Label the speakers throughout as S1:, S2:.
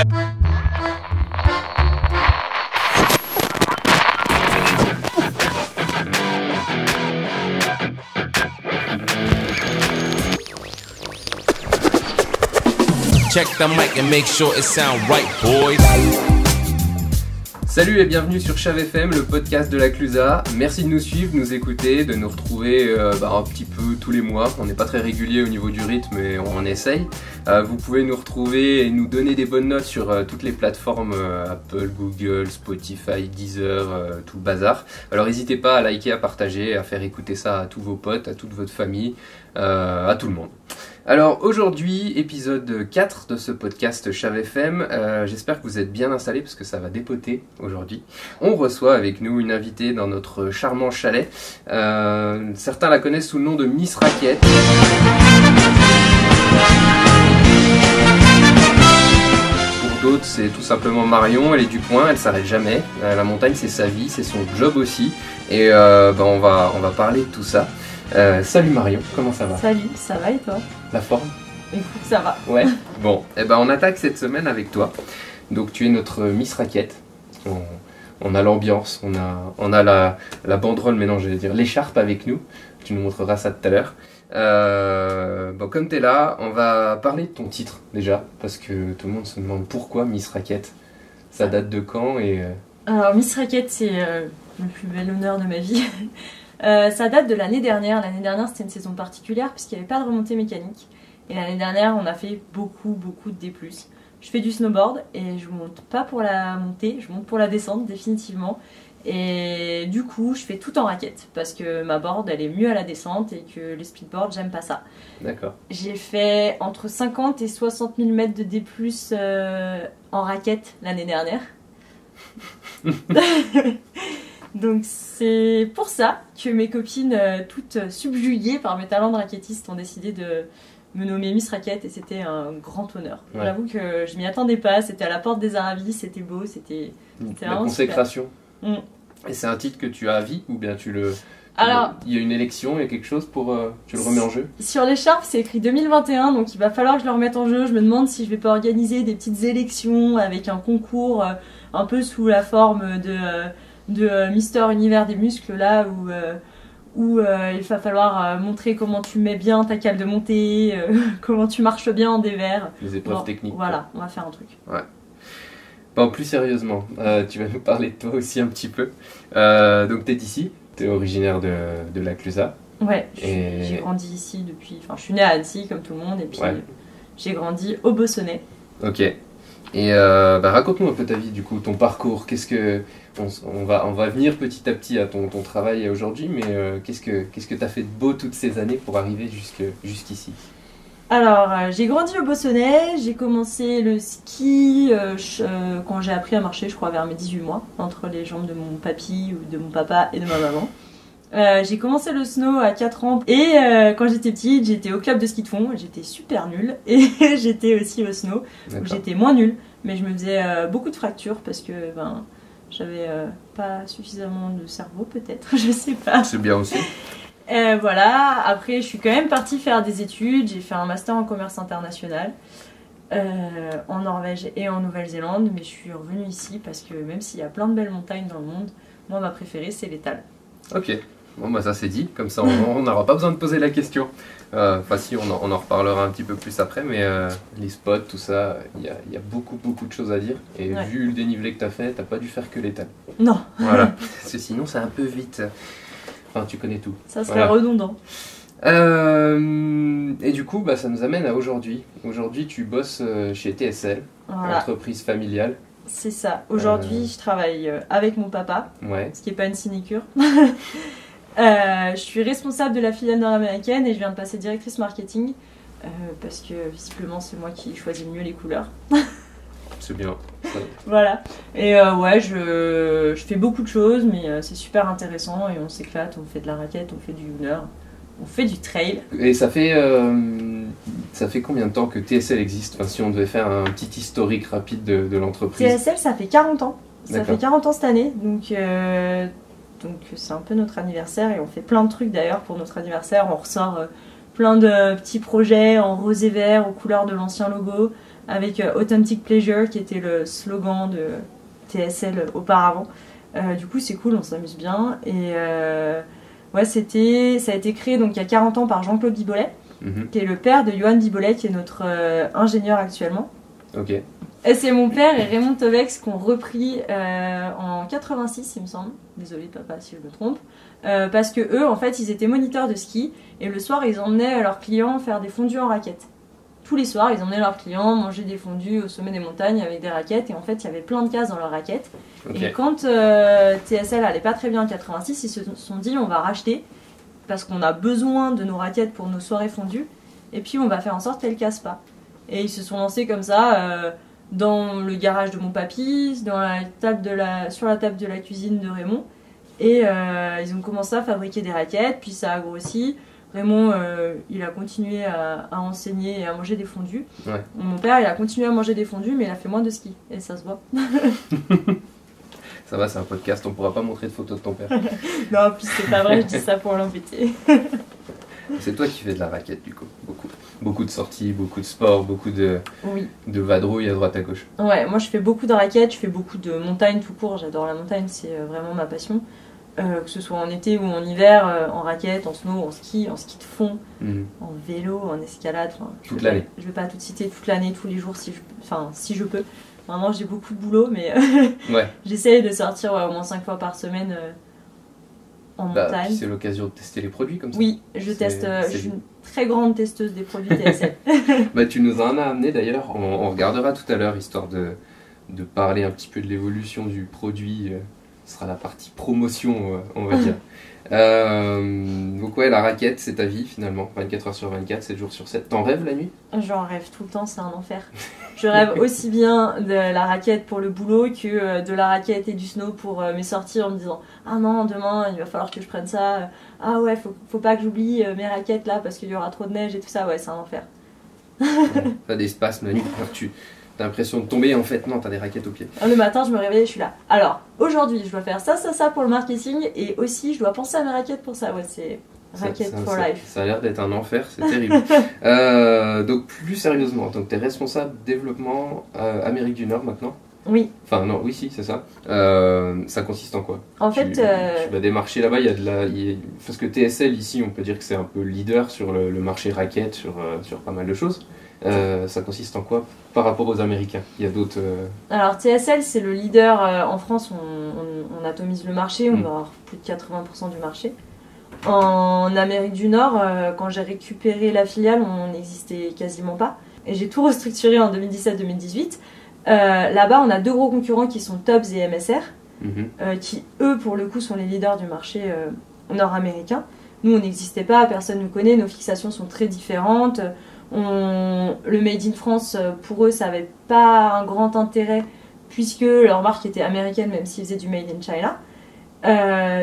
S1: Check the mic and make sure it sound right, boys.
S2: Salut et bienvenue sur Chave FM, le podcast de la Clusa. Merci de nous suivre, de nous écouter, de nous retrouver un petit peu tous les mois. On n'est pas très régulier au niveau du rythme, mais on essaye. Vous pouvez nous retrouver et nous donner des bonnes notes sur toutes les plateformes Apple, Google, Spotify, Deezer, tout le bazar. Alors n'hésitez pas à liker, à partager, à faire écouter ça à tous vos potes, à toute votre famille, à tout le monde. Alors aujourd'hui, épisode 4 de ce podcast Chave FM, j'espère que vous êtes bien installés parce que ça va dépoter aujourd'hui. On reçoit avec nous une invitée dans notre charmant chalet. Certains la connaissent sous le nom de Miss Raquette. Pour d'autres, c'est tout simplement Marion, elle est du coin, elle s'arrête jamais. La montagne, c'est sa vie, c'est son job aussi. Et on va parler de tout ça. Salut Marion, comment ça va?
S3: Salut, ça va et toi?
S2: La forme?
S3: Écoute, ça va.
S2: Ouais, bon, on attaque cette semaine avec toi. Donc tu es notre Miss Raquette. On a l'ambiance, on a la banderole, mais non, j'allais dire l'écharpe avec nous. Tu nous montreras ça tout à l'heure. Comme tu es là, on va parler de ton titre déjà, parce que tout le monde se demande pourquoi Miss Raquette. Ça date de quand et
S3: Alors Miss Raquette, c'est le plus bel honneur de ma vie. Ça date de l'année dernière. L'année dernière, c'était une saison particulière puisqu'il n'y avait pas de remontée mécanique. Et l'année dernière, on a fait beaucoup de D+. Je fais du snowboard et je monte pas pour la montée, je monte pour la descente définitivement. Et du coup, je fais tout en raquette parce que ma board, elle est mieux à la descente et que les speedboards, j'aime pas ça.
S2: D'accord.
S3: J'ai fait entre 50 et 60 000 mètres de D+, en raquette l'année dernière. Donc c'est pour ça que mes copines, toutes subjuguées par mes talents de raquettiste, ont décidé de me nommer Miss Raquette et c'était un grand honneur. Ouais. J'avoue que je m'y attendais pas, c'était à la porte des Aravis, c'était beau, c'était
S2: la consécration. Et c'est un titre que tu as à vie ou bien tu le... Alors, il y a une élection, il y a quelque chose pour... tu le remets en jeu? Sur
S3: l'écharpe, c'est écrit 2021, donc il va falloir que je le remette en jeu. Je me demande si je vais pas organiser des petites élections avec un concours un peu sous la forme de Mister Univers des muscles là où il va falloir montrer comment tu mets bien ta cale de montée, comment tu marches bien en dévers.
S2: Les épreuves techniques.
S3: Voilà, on va faire un truc.
S2: Ouais. Bon, plus sérieusement, tu vas nous parler de toi aussi un petit peu. Donc t'es d'ici, t'es originaire de la Clusa.
S3: Ouais, j'ai grandi ici depuis... Enfin, je suis née à Annecy comme tout le monde et puis j'ai grandi au Bossonnais. Ok.
S2: Et raconte-nous un peu ta vie, du coup, ton parcours. Qu'est-ce que on va venir petit à petit à ton travail aujourd'hui, mais qu'est-ce que t'as fait de beau toutes ces années pour arriver jusqu'ici?
S3: Alors, j'ai grandi au Bossonnais, j'ai commencé le ski quand j'ai appris à marcher, je crois vers mes 18 mois, entre les jambes de mon papy ou de mon papa et de ma maman. J'ai commencé le snow à 4 ans et quand j'étais petite, j'étais au club de ski de fond, j'étais super nulle et j'étais aussi au snow où j'étais moins nulle, mais je me faisais beaucoup de fractures parce que j'avais pas suffisamment de cerveau peut-être, je sais pas.
S2: C'est bien aussi.
S3: Voilà, après je suis quand même partie faire des études, j'ai fait un master en commerce international en Norvège et en Nouvelle-Zélande, mais je suis revenue ici parce que même s'il y a plein de belles montagnes dans le monde, moi ma préférée c'est l'Étal.
S2: Ok. Bon ça c'est dit, comme ça on n'aura pas besoin de poser la question. Enfin si, on en reparlera un petit peu plus après, mais les spots, tout ça, il y a beaucoup de choses à dire. Et vu le dénivelé que t'as fait, t'as pas dû faire que l'étal.
S3: Non.
S2: Voilà, parce que sinon c'est un peu vite. Enfin tu connais tout.
S3: Ça serait redondant.
S2: Et du coup ça nous amène à aujourd'hui. Aujourd'hui tu bosses chez TSL, entreprise familiale.
S3: C'est ça. Aujourd'hui, je travaille avec mon papa, ce qui n'est pas une sinécure. Je suis responsable de la filiale nord-américaine et je viens de passer directrice marketing parce que visiblement c'est moi qui choisis mieux les couleurs.
S2: C'est bien.
S3: Voilà. Et je fais beaucoup de choses, mais c'est super intéressant et on s'éclate. On fait de la raquette, on fait du Luner, on fait du trail. Et
S2: ça fait combien de temps que TSL existe? Enfin, si on devait faire un petit historique rapide de l'entreprise.
S3: TSL, ça fait 40 ans. Ça fait 40 ans cette année. Donc c'est un peu notre anniversaire et on fait plein de trucs d'ailleurs pour notre anniversaire. On ressort plein de petits projets en rose et vert aux couleurs de l'ancien logo, avec Authentic Pleasure qui était le slogan de TSL auparavant. Du coup c'est cool, on s'amuse bien. Et ouais, ça a été créé donc, il y a 40 ans par Jean-Claude Bibolet, qui est le père de Johan Bibolet, qui est notre ingénieur actuellement.
S2: Ok.
S3: Et c'est mon père et Raymond Tovex qui ont repris en 86, il me semble. Désolée papa si je me trompe. Parce que eux, en fait, ils étaient moniteurs de ski et le soir, ils emmenaient leurs clients faire des fondus en raquettes. Tous les soirs, ils emmenaient leurs clients manger des fondus au sommet des montagnes avec des raquettes et en fait, il y avait plein de cases dans leurs raquettes.
S2: Ok.
S3: Et quand TSL allait pas très bien en 86, ils se sont dit on va racheter parce qu'on a besoin de nos raquettes pour nos soirées fondues et puis on va faire en sorte qu'elles cassent pas. Et ils se sont lancés comme ça dans le garage de mon papy, sur la table de la cuisine de Raymond. Et ils ont commencé à fabriquer des raquettes, puis ça a grossi. Raymond, il a continué à enseigner et à manger des fondus.
S2: Ouais.
S3: Mon père, il a continué à manger des fondus, mais il a fait moins de ski. Et ça se voit.
S2: Ça va, c'est un podcast, on pourra pas montrer de photos de ton père.
S3: Non, en plus, c'est pas vrai, je dis ça pour l'embêter.
S2: C'est toi qui fais de la raquette du coup, beaucoup. Beaucoup de sorties, beaucoup de sport, beaucoup de
S3: Oui.
S2: vadrouilles à droite à gauche.
S3: Ouais, moi je fais beaucoup de raquettes, je fais beaucoup de montagne tout court. J'adore la montagne, c'est vraiment ma passion. Que ce soit en été ou en hiver, en raquette, en snow, en ski de fond, en vélo, en escalade.
S2: Toute l'année.
S3: Je vais pas tout citer toute l'année, tous les jours si je peux. Vraiment, j'ai beaucoup de boulot, mais
S2: Ouais.
S3: j'essaye de sortir au moins 5 fois par semaine en montagne.
S2: Puis c'est l'occasion de tester les produits comme ça.
S3: Oui, je teste. Je suis une très grande testeuse des produits TSL.
S2: Tu nous en as amené d'ailleurs, on regardera tout à l'heure, histoire de parler un petit peu de l'évolution du produit. Ce sera la partie promotion, on va dire. Donc ouais, la raquette, c'est ta vie finalement, 24 heures sur 24, 7 jours sur 7. T'en rêves la nuit?
S3: J'en rêve tout le temps, c'est un enfer. Je rêve aussi bien de la raquette pour le boulot que de la raquette et du snow pour mes sorties en me disant « Ah non, demain, il va falloir que je prenne ça. Ah ouais, faut pas que j'oublie mes raquettes là parce qu'il y aura trop de neige et tout ça. » Ouais, c'est un enfer.
S2: T'as des spasmes la nuit, t'as l'impression de tomber, en fait non, t'as des raquettes aux pieds.
S3: Le matin, je me réveille, je suis là. Alors, aujourd'hui, je dois faire ça pour le marketing et aussi, je dois penser à mes raquettes pour ça. Ouais, c'est raquette for life.
S2: Ça a l'air d'être un enfer, c'est terrible. Donc plus sérieusement, donc t'es responsable développement Amérique du Nord maintenant?
S3: Oui.
S2: Enfin non, oui si, c'est ça. Ça consiste en quoi?
S3: En fait,
S2: tu vas démarcher là-bas, parce que TSL ici, on peut dire que c'est un peu leader sur le marché raquette, sur pas mal de choses. Ça consiste en quoi par rapport aux Américains? Il y a d'autres...
S3: Alors TSL c'est le leader en France, on atomise le marché, on doit avoir plus de 80% du marché. En Amérique du Nord, quand j'ai récupéré la filiale, on n'existait quasiment pas. Et j'ai tout restructuré en 2017-2018. Là-bas, on a deux gros concurrents qui sont Tubbs et MSR, qui eux pour le coup sont les leaders du marché nord-américain. Nous on n'existait pas, personne ne nous connaît, nos fixations sont très différentes. Le Made in France, pour eux, ça n'avait pas un grand intérêt puisque leur marque était américaine, même s'ils faisaient du Made in China.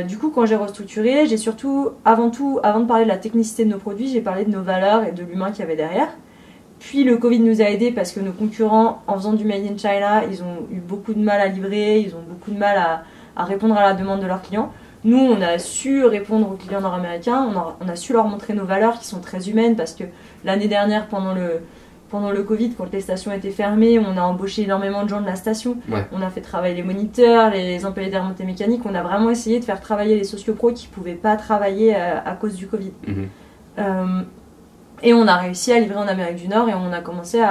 S3: Du coup, quand j'ai restructuré, j'ai surtout, avant de parler de la technicité de nos produits, j'ai parlé de nos valeurs et de l'humain qu'il y avait derrière. Puis le Covid nous a aidés parce que nos concurrents, en faisant du Made in China, ils ont eu beaucoup de mal à livrer, ils ont beaucoup de mal à répondre à la demande de leurs clients. Nous, on a su répondre aux clients nord-américains, on a su leur montrer nos valeurs qui sont très humaines parce que l'année dernière, pendant le Covid, quand les stations étaient fermées, on a embauché énormément de gens de la station. Ouais. On a fait travailler les moniteurs, les employés des remontées mécaniques. On a vraiment essayé de faire travailler les sociopros qui ne pouvaient pas travailler à cause du Covid. Et on a réussi à livrer en Amérique du Nord et on a commencé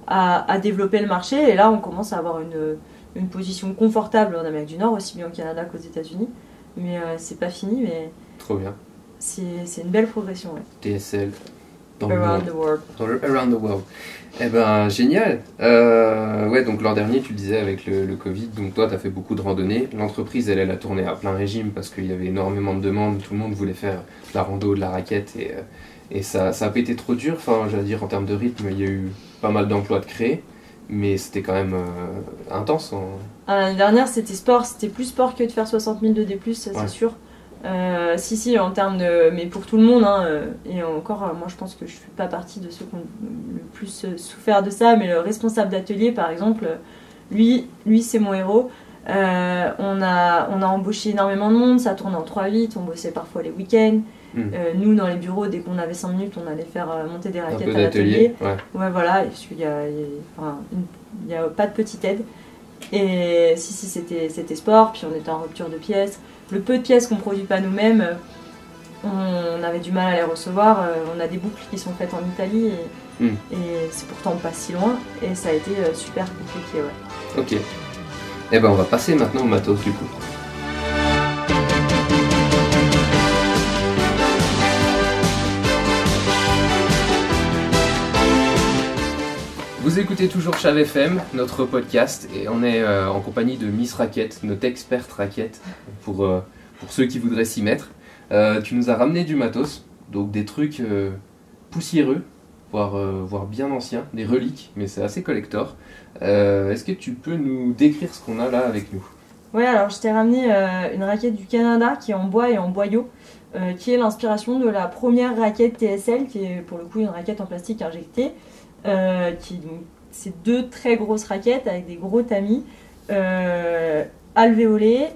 S3: à développer le marché. Et là, on commence à avoir une position confortable en Amérique du Nord, aussi bien au Canada qu'aux États-Unis. Mais c'est pas fini, mais
S2: trop bien.
S3: C'est une belle progression. Ouais.
S2: TSL dans
S3: Around the world.
S2: Around the world. Eh ben génial. Ouais, donc l'an dernier tu le disais avec le Covid, donc toi tu as fait beaucoup de randonnées. L'entreprise elle a tourné à plein régime parce qu'il y avait énormément de demandes, tout le monde voulait faire de la rando, de la raquette et ça a pas été trop dur. Enfin, j'allais dire en termes de rythme, il y a eu pas mal d'emplois de créer. Mais c'était quand même intense.
S3: L'année dernière, c'était sport. C'était plus sport que de faire 60 000 de D+, ça c'est sûr. Si, en termes de... Mais pour tout le monde, hein, et encore, moi je pense que je ne fais pas partie de ceux qui ont le plus souffert de ça, mais le responsable d'atelier, par exemple, lui c'est mon héros. On a embauché énormément de monde, ça tournait en 3-8, on bossait parfois les week-ends. Nous, dans les bureaux, dès qu'on avait 5 minutes, on allait faire monter des
S2: Un
S3: raquettes
S2: peu
S3: à l'atelier.
S2: d'atelier. Ouais.
S3: Ouais, voilà, parce qu'il y a, il y a pas de petite aide. Et si c'était sport, puis on était en rupture de pièces. Le peu de pièces qu'on produit pas nous-mêmes, on avait du mal à les recevoir. On a des boucles qui sont faites en Italie et c'est pourtant pas si loin. Et ça a été super compliqué, ouais.
S2: Ok. Eh ben on va passer maintenant au matos du coup. Vous écoutez toujours Chave FM, notre podcast, et on est en compagnie de Miss Raquette, notre experte raquette, pour ceux qui voudraient s'y mettre. Tu nous as ramené du matos, donc des trucs poussiéreux, voire bien anciens, des reliques, mais c'est assez collector. Est-ce que tu peux nous décrire ce qu'on a là avec nous?
S3: Ouais, alors je t'ai ramené une raquette du Canada qui est en bois et en boyau, qui est l'inspiration de la première raquette TSL, qui est pour le coup une raquette en plastique injectée. C'est 2 très grosses raquettes avec des gros tamis alvéolés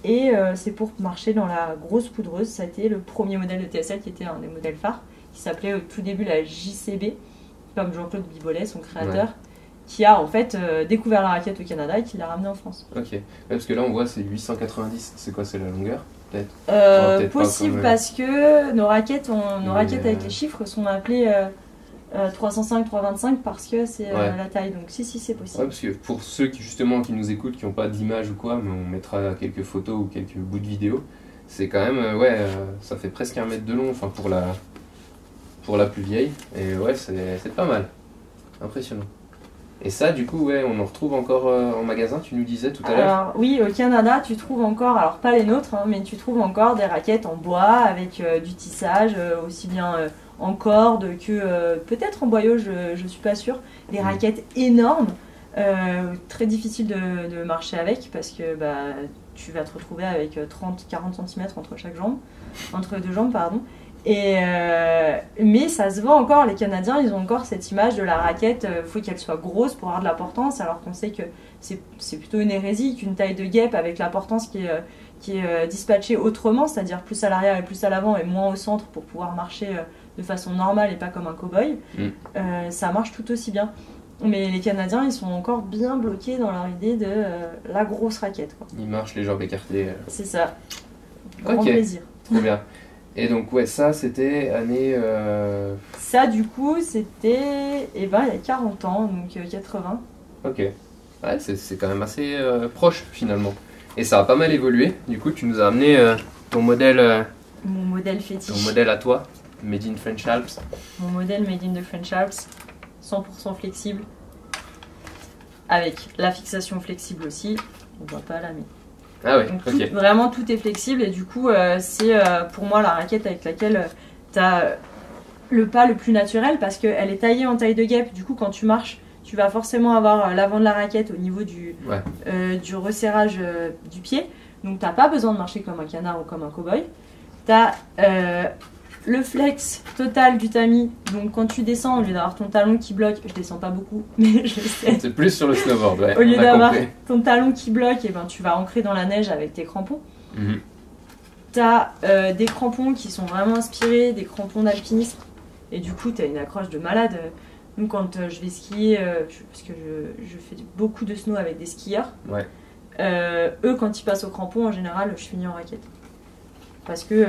S3: et c'est pour marcher dans la grosse poudreuse. Ça a été le premier modèle de TSL qui était un des modèles phares, qui s'appelait au tout début la JCB, comme Jean-Claude Bibolet, son créateur, qui a en fait découvert la raquette au Canada et qui l'a ramenée en France.
S2: Ok, ouais, parce que là on voit c'est 890, c'est quoi, c'est la longueur peut-être?
S3: Possible parce que nos raquettes avec les chiffres sont appelées 305, 325 parce que c'est la taille, donc si c'est possible.
S2: Ouais, parce que pour ceux qui justement qui nous écoutent, qui n'ont pas d'image ou quoi, mais on mettra quelques photos ou quelques bouts de vidéo, c'est quand même, ça fait presque 1 mètre de long, enfin pour la plus vieille, et ouais c'est pas mal, impressionnant. Et ça du coup on en retrouve encore en magasin, tu nous disais tout à l'heure?
S3: Alors oui, au Canada tu trouves encore, alors pas les nôtres, hein, mais tu trouves encore des raquettes en bois avec du tissage, aussi bien en corde que peut-être en boyau, je suis pas sûre. Des raquettes énormes, très difficiles de marcher avec parce que tu vas te retrouver avec 30-40 cm entre 2 jambes, pardon. Mais ça se vend encore, les Canadiens ils ont encore cette image de la raquette, faut qu'elle soit grosse pour avoir de la portance, alors qu'on sait que c'est plutôt une hérésie qu'une taille de guêpe avec la portance qui est dispatchée autrement, c'est-à-dire plus à l'arrière et plus à l'avant et moins au centre pour pouvoir marcher de façon normale et pas comme un cow-boy, ça marche tout aussi bien. Mais les Canadiens, ils sont encore bien bloqués dans leur idée de la grosse raquette, quoi.
S2: Ils marchent les jambes écartées.
S3: C'est ça. Grand plaisir.
S2: Trop bien. Et donc ça c'était année...
S3: Ça du coup c'était il y a 40 ans, donc 80.
S2: Ok. Ouais, c'est quand même assez proche finalement. Et ça a pas mal évolué. Du coup tu nous as amené ton modèle...
S3: Mon modèle fétiche.
S2: Ton modèle à toi, Made in French Alps.
S3: Mon modèle Made in the French Alps, 100% flexible. Avec la fixation flexible aussi. On voit pas là mais...
S2: Ah oui,
S3: donc
S2: ok.
S3: Vraiment tout est flexible et du coup c'est pour moi la raquette avec laquelle tu as le pas le plus naturel parce qu'elle est taillée en taille de guêpe. Du coup quand tu marches, tu vas forcément avoir l'avant de la raquette au niveau du resserrage du pied. Donc t'as pas besoin de marcher comme un canard ou comme un cow-boy. T'as le flex total du tamis, donc quand tu descends, au lieu d'avoir ton talon qui bloque, je descends pas beaucoup, mais je sais.
S2: C'est plus sur le snowboard, ouais.
S3: Au lieu d'avoir ton talon qui bloque, et tu vas ancrer dans la neige avec tes crampons. T'as des crampons qui sont vraiment inspirés, des crampons d'alpinisme, et du coup t'as une accroche de malade. Donc quand je vais skier, parce que je fais beaucoup de snow avec des skieurs, eux quand ils passent aux crampons, en général, je finis en raquette. Parce que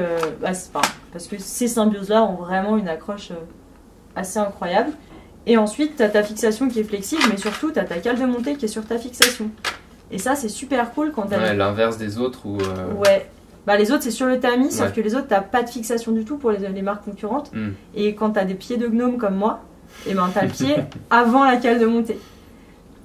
S3: ces symbioses-là ont vraiment une accroche assez incroyable. Et ensuite, tu as ta fixation qui est flexible, mais surtout, tu as ta cale de montée qui est sur ta fixation. Et ça, c'est super cool quand tu as...
S2: l'inverse des autres ou...
S3: Ouais. Les autres, c'est sur le tamis, sauf que les autres, tu n'as pas de fixation du tout pour les marques concurrentes. Et quand tu as des pieds de gnome comme moi, tu as le pied avant la cale de montée.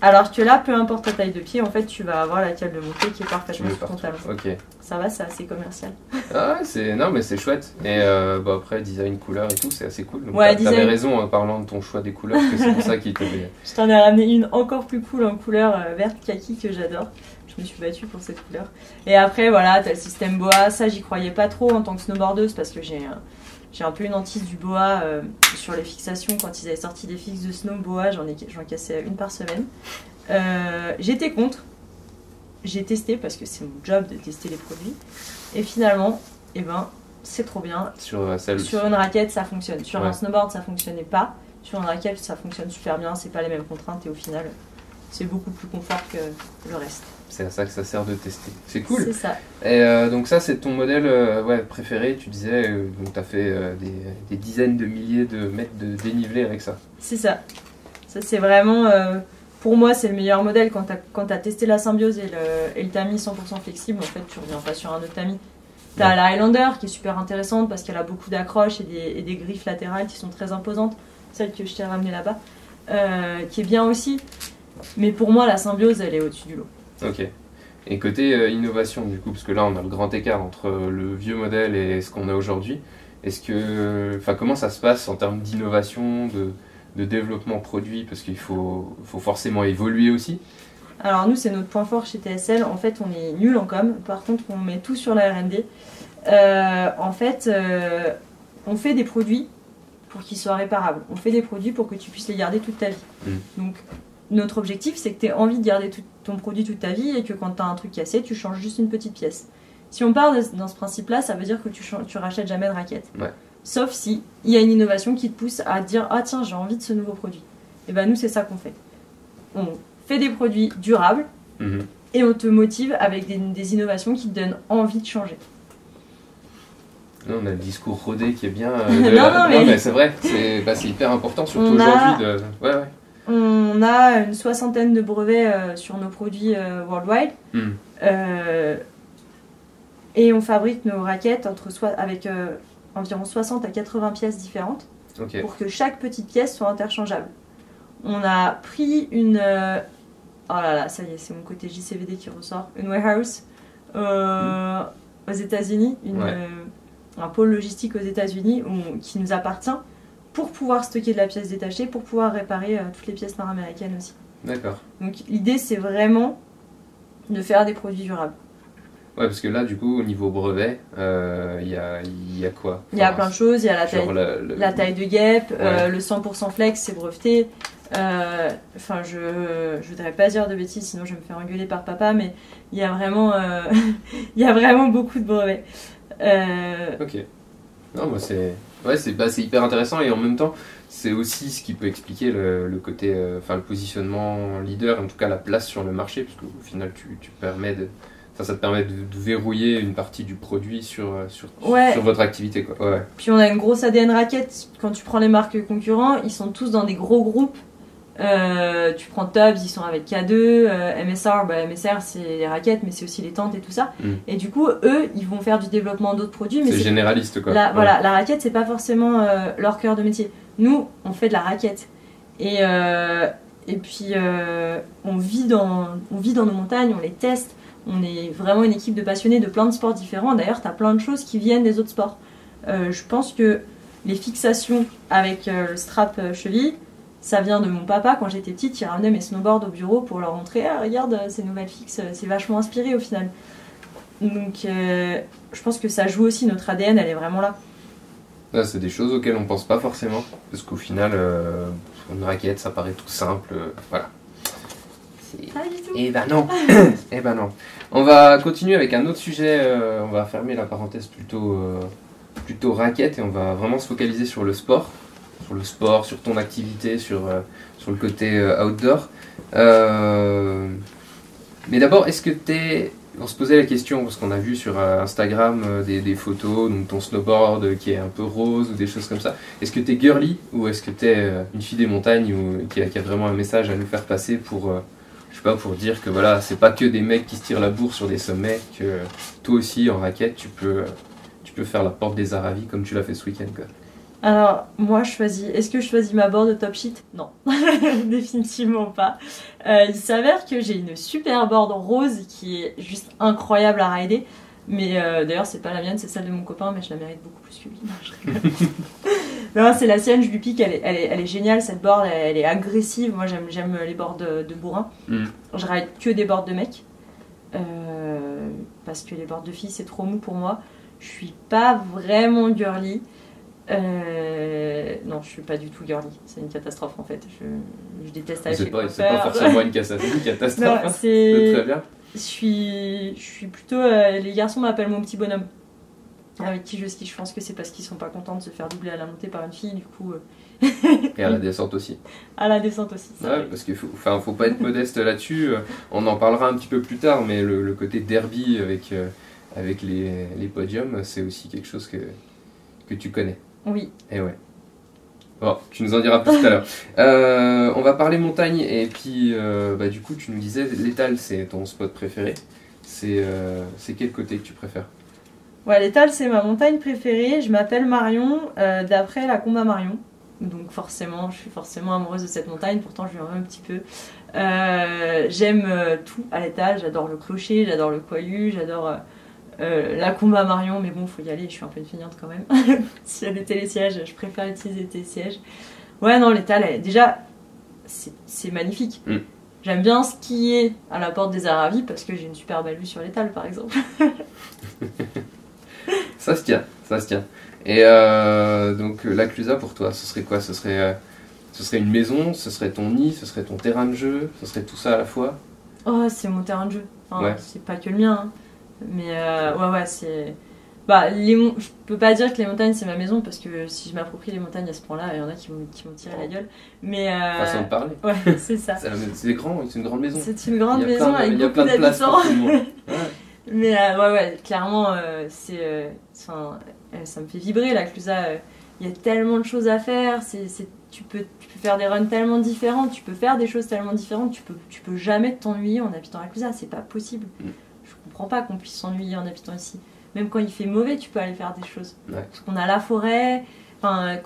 S3: Alors que là, peu importe ta taille de pied, en fait, tu vas avoir la cale de montée qui est parfaitement sur ton talon.
S2: Ok.
S3: Ça va, c'est assez commercial.
S2: Ah ouais, non mais c'est chouette. Et après, design, couleur et tout, c'est assez cool. Donc
S3: ouais,
S2: t'avais raison en parlant de ton choix des couleurs, parce que c'est pour ça qu'il t'avait...
S3: Je t'en ai ramené une encore plus cool en couleur verte kaki que j'adore. Je me suis battue pour cette couleur. Et après, voilà, t'as le système boa. Ça, j'y croyais pas trop en tant que snowboardeuse parce que j'ai un peu une hantise du boa sur les fixations. Quand ils avaient sorti des fixes de snow boa, j'en cassais une par semaine. J'étais contre. J'ai testé parce que c'est mon job de tester les produits. Et finalement, c'est trop bien.
S2: Sur celle
S3: Sur une raquette, ça fonctionne. Sur
S2: Ouais.
S3: un snowboard, ça fonctionnait pas. Sur une raquette, ça fonctionne super bien. C'est pas les mêmes contraintes et au final, c'est beaucoup plus confort que le reste.
S2: C'est à ça que ça sert de tester. C'est cool.
S3: C'est ça.
S2: Et donc ça, c'est ton modèle préféré. Tu disais, donc tu as fait des dizaines de milliers de mètres de dénivelé avec ça.
S3: C'est ça. Ça, c'est vraiment. Pour moi, c'est le meilleur modèle quand tu as testé la Symbiose et le tamis 100% flexible. En fait, tu reviens pas sur un autre tamis. Tu as la Highlander qui est super intéressante parce qu'elle a beaucoup d'accroches et des griffes latérales qui sont très imposantes. Celle que je t'ai ramenée là-bas, qui est bien aussi. Mais pour moi, la Symbiose, elle est au-dessus du lot.
S2: Ok. Et côté innovation, du coup, parce que là, on a le grand écart entre le vieux modèle et ce qu'on a aujourd'hui. Est-ce que, enfin, comment ça se passe en termes d'innovation, de développement produit, parce qu'il faut forcément évoluer aussi.
S3: Alors nous, c'est notre point fort chez TSL. En fait, on est nul en com. Par contre, on met tout sur la R&D. En fait, on fait des produits pour qu'ils soient réparables. On fait des produits pour que tu puisses les garder toute ta vie. Donc, notre objectif, c'est que tu aies envie de garder ton produit toute ta vie et que quand tu as un truc cassé, tu changes juste une petite pièce. Si on part dans ce principe-là, ça veut dire que tu rachètes jamais de raquette.
S2: Ouais.
S3: Sauf si il y a une innovation qui te pousse à dire « Ah tiens, j'ai envie de ce nouveau produit ». Et ben nous, c'est ça qu'on fait. On fait des produits durables et on te motive avec des innovations qui te donnent envie de changer.
S2: Là, on a le discours rodé qui est bien.
S3: Non, mais
S2: c'est vrai, c'est hyper important, surtout aujourd'hui. Ouais.
S3: On a une 60aine de brevets sur nos produits worldwide. Et on fabrique nos raquettes avec environ 60 à 80 pièces différentes pour que chaque petite pièce soit interchangeable. On a pris une... oh là là, ça y est, c'est mon côté JCVD qui ressort. Une warehouse aux États-Unis, un pôle logistique aux États-Unis qui nous appartient pour pouvoir stocker de la pièce détachée, pour pouvoir réparer toutes les pièces nord-américaines aussi.
S2: D'accord.
S3: Donc l'idée, c'est vraiment de faire des produits durables.
S2: Ouais, parce que là, du coup, au niveau brevet, il y a quoi?
S3: Il y a plein de choses. Il y a la taille de guêpe, le 100% flex, c'est breveté. Enfin, je voudrais pas dire de bêtises, sinon je vais me faire engueuler par papa, mais il y a vraiment, il y a vraiment beaucoup de brevets.
S2: Ok. Non, moi c'est hyper intéressant et en même temps, c'est aussi ce qui peut expliquer le côté, le positionnement leader, en tout cas la place sur le marché, parce qu'au final, ça te permet de verrouiller une partie du produit sur votre activité, quoi. Ouais.
S3: Puis on a une grosse ADN raquette. Quand tu prends les marques concurrents, ils sont tous dans des gros groupes. Tu prends Tubbs, ils sont avec K2, MSR, MSR c'est les raquettes, mais c'est aussi les tentes et tout ça. Et du coup, eux, ils vont faire du développement d'autres produits. Mais
S2: c'est généraliste, quoi.
S3: Voilà, la raquette, c'est pas forcément leur cœur de métier. Nous, on fait de la raquette. Et puis, on vit dans nos montagnes, on les teste. On est vraiment une équipe de passionnés de plein de sports différents. D'ailleurs, tu as plein de choses qui viennent des autres sports. Je pense que les fixations avec le strap cheville, ça vient de mon papa. Quand j'étais petite, il ramenait mes snowboards au bureau pour leur montrer « Ah, regarde, ces nouvelles fixes, c'est vachement inspiré au final. » Donc, je pense que ça joue aussi. Notre ADN, elle est vraiment là.
S2: Là, c'est des choses auxquelles on pense pas forcément. Parce qu'au final, une raquette, ça paraît tout simple. Voilà.
S3: Pas du tout.
S2: Eh ben non. Eh ben non. On va continuer avec un autre sujet. On va fermer la parenthèse plutôt raquette et on va vraiment se focaliser sur le sport. Sur ton activité, sur le côté outdoor. Mais d'abord, est-ce que on se posait la question, parce qu'on a vu sur Instagram des photos, donc ton snowboard qui est un peu rose ou des choses comme ça. Est-ce que t'es girly ou est-ce que t'es une fille des montagnes qui a vraiment un message à nous faire passer pour dire que voilà, c'est pas que des mecs qui se tirent la bourre sur des sommets, que toi aussi en raquette tu peux faire la porte des Aravis comme tu l'as fait ce week-end, quoi.
S3: Alors, moi, est-ce que je choisis ma board de top sheet? Non, définitivement pas. Il s'avère que j'ai une super board rose qui est juste incroyable à rider. Mais d'ailleurs, c'est pas la mienne, c'est celle de mon copain, mais je la mérite beaucoup plus que lui. Non, je rigole. Non, c'est la sienne, je lui pique, elle est géniale cette board, elle est agressive. Moi, j'aime les boards de bourrin. Je ride que des boards de mecs. Parce que les boards de filles, c'est trop mou pour moi. Je suis pas vraiment girly. Non, je suis pas du tout girly. C'est une catastrophe en fait. Je déteste aller chez le coiffeur.
S2: C'est pas forcément une catastrophe.
S3: Non,
S2: c'est très bien.
S3: Je suis plutôt. Les garçons m'appellent mon petit bonhomme. avec qui je skie. Je pense que c'est parce qu'ils sont pas contents de se faire doubler à la montée par une fille, du coup.
S2: Et à la descente aussi.
S3: À la descente aussi, ça.
S2: Ouais, parce qu'il faut pas être modeste là-dessus. On en parlera un petit peu plus tard, mais le côté derby avec les podiums, c'est aussi quelque chose que tu connais.
S3: Oui.
S2: Et ouais. Bon, tu nous en diras plus tout à l'heure. On va parler montagne, et puis du coup, tu nous disais, l'Étal, c'est ton spot préféré. C'est quel côté que tu préfères?
S3: Ouais, l'Étal, c'est ma montagne préférée. Je m'appelle Marion, d'après la Comba Marion. Donc forcément, je suis forcément amoureuse de cette montagne. Pourtant, je lui en veux un petit peu. J'aime tout à l'Étal. J'adore le clocher, j'adore le Coillu, j'adore la Comba Marion. Mais bon, faut y aller. Je suis un peu une feignante quand même. S'il y a des télésièges, je préfère utiliser des télésièges. Ouais, non, l'Étal, déjà, c'est magnifique. Mm. J'aime bien skier à la porte des Aravis parce que j'ai une super belle vue sur l'Étal, par exemple.
S2: Ça se tient, ça se tient. Et donc la Clusaz pour toi, ce serait quoi? Ce serait une maison, ce serait ton nid, ce serait ton terrain de jeu, ce serait tout ça à la fois?
S3: Oh, c'est mon terrain de jeu. Enfin,
S2: ouais.
S3: C'est pas que le mien, hein. Mais ouais, c'est... Bah, je peux pas dire que les montagnes c'est ma maison parce que si je m'approprie les montagnes à ce point-là, il y en a qui vont tirer la gueule. Mais
S2: façon de parler.
S3: Ouais, c'est ça.
S2: C'est une grande maison.
S3: C'est une grande maison avec beaucoup d'habitants.
S2: Ouais.
S3: Mais ouais, clairement, ça me fait vibrer la Clusaz. Il y a tellement de choses à faire. Tu peux faire des runs tellement différents, tu peux faire des choses tellement différentes. Tu peux jamais t'ennuyer en habitant à la Clusaz. C'est pas possible. Je comprends pas qu'on puisse s'ennuyer en habitant ici. Même quand il fait mauvais, tu peux aller faire des choses.
S2: Ouais.
S3: Parce qu'on a la forêt. Enfin,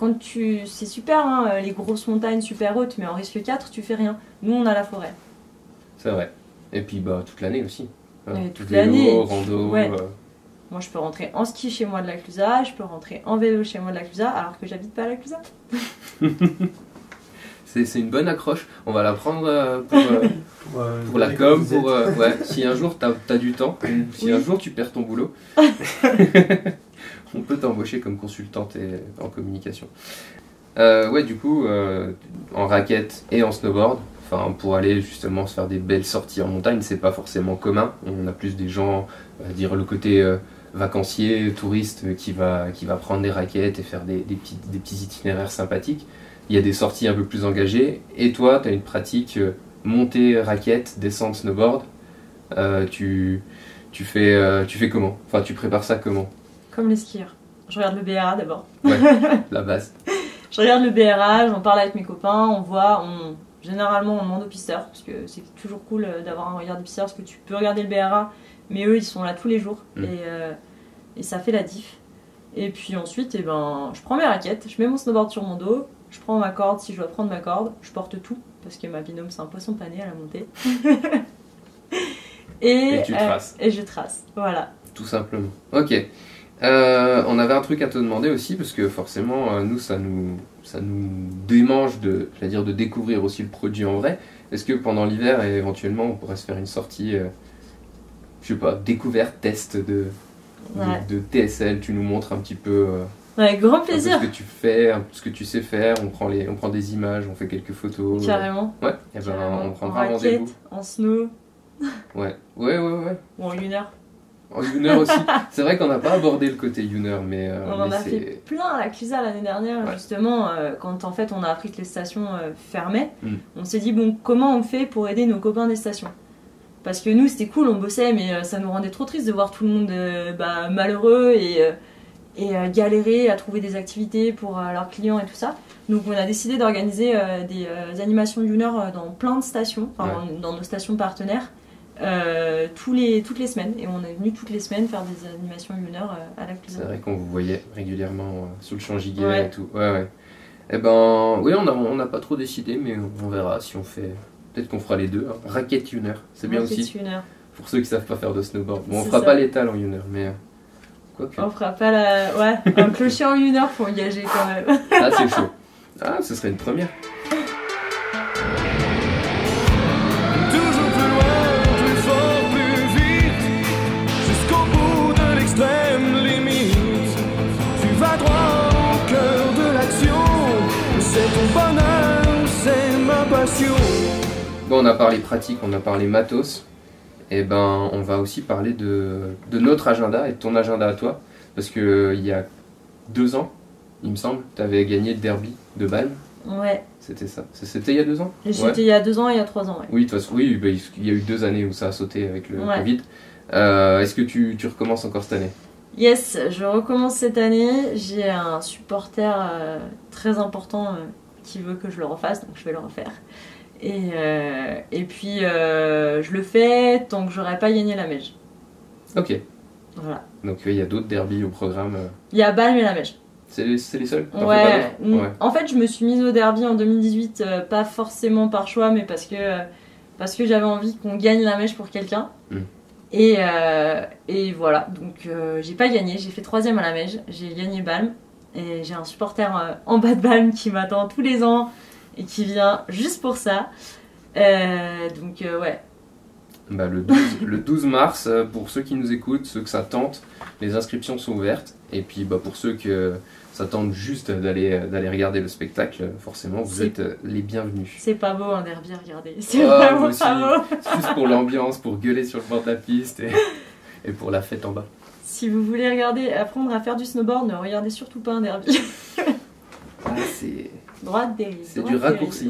S3: c'est super, hein, les grosses montagnes super hautes, mais en risque 4, tu fais rien. Nous, on a la forêt.
S2: C'est vrai. Et puis, toute l'année aussi.
S3: Toute l'année.
S2: Rando.
S3: Ouais. Moi, je peux rentrer en ski chez moi de la Clusaz, je peux rentrer en vélo chez moi de la Clusaz, alors que j'habite pas à la Clusaz.
S2: C'est une bonne accroche. On va la prendre pour la com. Si un jour t'as du temps, si un jour tu perds ton boulot, on peut t'embaucher comme consultante en communication. Du coup, en raquette et en snowboard, pour aller justement se faire des belles sorties en montagne, c'est pas forcément commun. On a plus des gens, on va dire le côté vacancier, touriste, qui va prendre des raquettes et faire des petits itinéraires sympathiques. Il y a des sorties un peu plus engagées. Et toi, tu as une pratique montée raquette, descente snowboard. Tu fais comment? Enfin, tu prépares ça comment?
S3: Comme les skieurs. Je regarde le BRA d'abord.
S2: Ouais, la base.
S3: Je regarde le BRA, j'en parle avec mes copains, on voit, généralement on demande aux pisteurs, parce que c'est toujours cool d'avoir un regard des pisteurs, parce que tu peux regarder le BRA, mais eux ils sont là tous les jours, et ça fait la diff. Et puis ensuite, je prends mes raquettes, je mets mon snowboard sur mon dos, je prends ma corde si je dois prendre ma corde, je porte tout, parce que ma binôme c'est un poisson pané à la montée. et tu traces. Et je trace, voilà.
S2: Tout simplement. Ok. On avait un truc à te demander aussi, parce que forcément, nous, ça nous démange de découvrir aussi le produit en vrai. Est-ce que pendant l'hiver, éventuellement, on pourrait se faire une sortie, je sais pas, découverte, test de TSL, tu nous montres un petit peu
S3: avec grand plaisir.
S2: Ce que tu fais, ce que tu sais faire, on prend des images, on fait quelques photos.
S3: Carrément.
S2: Ouais, et on prendra rendez-vous.
S3: En snow.
S2: Ouais. Ou
S3: en Youner.
S2: En Youner aussi. C'est vrai qu'on n'a pas abordé le côté Youner, mais
S3: on en a fait plein à la Clusaz l'année dernière, justement, quand en fait on a appris que les stations fermaient. On s'est dit, bon, comment on fait pour aider nos copains des stations? Parce que nous, c'était cool, on bossait, mais ça nous rendait trop triste de voir tout le monde malheureux et galérer à trouver des activités pour leurs clients et tout ça. Donc on a décidé d'organiser des animations Youner dans plein de stations, dans nos stations partenaires. Toutes les semaines, et on est venu toutes les semaines faire des animations Youner à la Clusaz.
S2: C'est vrai qu'on vous voyait régulièrement sous le champ giga et tout. Ouais. Et on n'a pas trop décidé, mais on verra si on fait. Peut-être qu'on fera les deux. Hein. Raquette Youner, c'est bien aussi.
S3: Youner.
S2: Pour ceux qui savent pas faire de snowboard. Bon, on fera pas l'étal en Youner, mais quoique.
S3: On fera pas un clocher en Youner, faut engager quand même.
S2: Ah, c'est chaud. Ah, ce serait une première. Bon, on a parlé pratique, on a parlé matos. Et on va aussi parler de notre agenda et de ton agenda à toi. Parce que il y a 2 ans, il me semble, tu avais gagné le derby de Balme.
S3: Ouais.
S2: C'était ça. C'était il y a 2 ans?
S3: C'était il y a 2 ans et il y a 3 ans, ouais.
S2: Oui, de toute façon, oui, bah, il y a eu 2 années où ça a sauté avec le
S3: Ouais.
S2: Covid. Est-ce que tu recommences encore cette année?
S3: Yes, je recommence cette année. J'ai un supporter très important qui veut que je le refasse, donc je vais le refaire. Et puis, je le fais tant que j'aurai pas gagné la Mège.
S2: Ok.
S3: Voilà.
S2: Donc il y a d'autres derbies au programme.
S3: Il y a Balme et la Mège.
S2: C'est les seuls? T'en fais pas
S3: Ouais.
S2: d'autres? Ouais.
S3: En fait, je me suis mise au derby en 2018, pas forcément par choix, mais parce que j'avais envie qu'on gagne la Mège pour quelqu'un. Et voilà, donc j'ai pas gagné, j'ai fait 3ème à la Mège, j'ai gagné Balme. Et j'ai un supporter en bas de Balme qui m'attend tous les ans et qui vient juste pour ça. Donc ouais.
S2: Bah, le 12 mars, pour ceux qui nous écoutent, ceux que ça tente, les inscriptions sont ouvertes. Et puis bah, pour ceux que ça tente juste d'aller regarder le spectacle, forcément, vous êtes les bienvenus.
S3: C'est pas beau un derby à regarder, c'est
S2: Oh,
S3: vraiment
S2: aussi.
S3: pas beau.
S2: C'est juste pour l'ambiance, pour gueuler sur le bord de la piste et pour la fête en bas.
S3: Si vous voulez apprendre à faire du snowboard, ne regardez surtout pas un derby.
S2: Ah, c'est
S3: Droite dérive.
S2: du raccourci.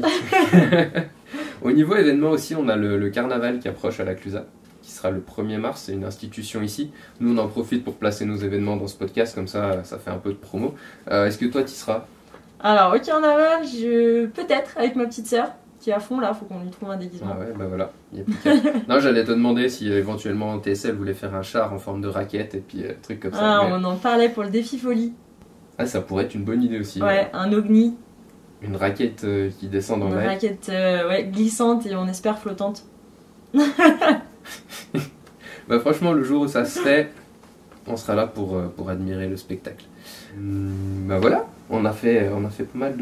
S2: Au niveau événement aussi, on a le carnaval qui approche à la Clusa, qui sera le 1er mars, c'est une institution ici. Nous, on en profite pour placer nos événements dans ce podcast, comme ça fait un peu de promo. Est-ce que toi, tu y seras?
S3: Alors, au carnaval, peut-être, avec ma petite sœur, qui est à fond là, faut qu'on lui trouve un déguisement.
S2: Ah ouais, bah voilà, il y a plus qu'à. Non, j'allais te demander si éventuellement TSL voulait faire un char en forme de raquette et puis truc comme ça.
S3: Ah,
S2: mais...
S3: on en parlait pour le défi folie.
S2: Ah, ça pourrait être une bonne idée aussi.
S3: Ouais, un ovni.
S2: Une raquette qui descend dans
S3: Une
S2: l'air.
S3: raquette glissante et on espère flottante.
S2: Bah franchement, le jour où ça se fait, on sera là pour admirer le spectacle. Bah voilà, on a fait pas mal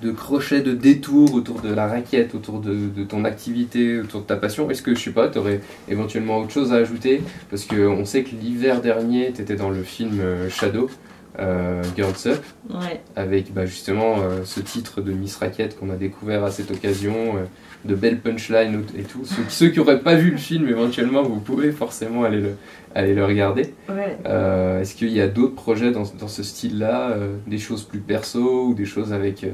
S2: de crochets, de détours autour de la raquette, autour de ton activité, autour de ta passion. Est-ce que, je sais pas, tu aurais éventuellement autre chose à ajouter? Parce qu'on sait que l'hiver dernier, tu étais dans le film Shadow, Girls Up,
S3: Ouais.
S2: avec bah, justement ce titre de Miss Raquette qu'on a découvert à cette occasion, de belles punchlines et tout. Ceux qui n'auraient pas vu le film, éventuellement, vous pouvez forcément aller le regarder.
S3: Ouais.
S2: Est-ce qu'il y a d'autres projets dans ce style-là, des choses plus perso ou des choses avec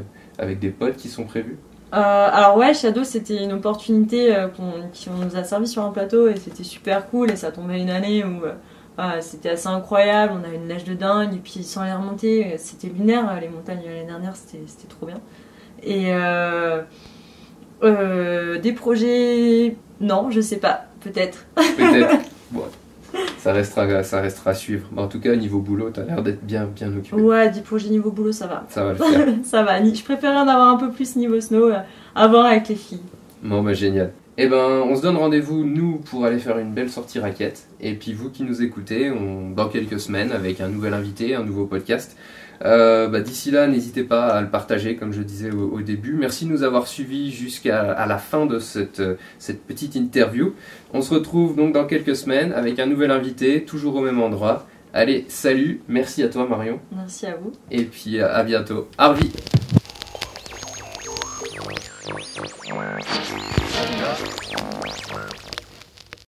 S2: des potes qui sont prévues?
S3: Alors ouais, Shadow c'était une opportunité qu'on nous a servi sur un plateau et c'était super cool et ça tombait une année où c'était assez incroyable, on a une neige de dingue et puis sans les remontées, c'était lunaire les montagnes l'année dernière, c'était trop bien. Et des projets, non je sais pas, peut-être.
S2: Peut-être. Bon, ça restera à suivre. En tout cas, niveau boulot, tu as l'air d'être bien occupé.
S3: Ouais, des projets niveau boulot ça va.
S2: Ça va le faire.
S3: Ça va, je préférais en avoir un peu plus niveau snow à voir avec les filles.
S2: Bon bah génial. Eh ben on se donne rendez-vous nous pour aller faire une belle sortie raquette. Et puis vous qui nous écoutez, dans quelques semaines avec un nouvel invité, un nouveau podcast. D'ici là, n'hésitez pas à le partager comme je disais au début. Merci de nous avoir suivis jusqu'à la fin de cette petite interview. On se retrouve donc dans quelques semaines avec un nouvel invité, toujours au même endroit. Allez, salut, merci à toi Marion.
S3: Merci à vous.
S2: Et puis à bientôt. Au revoir.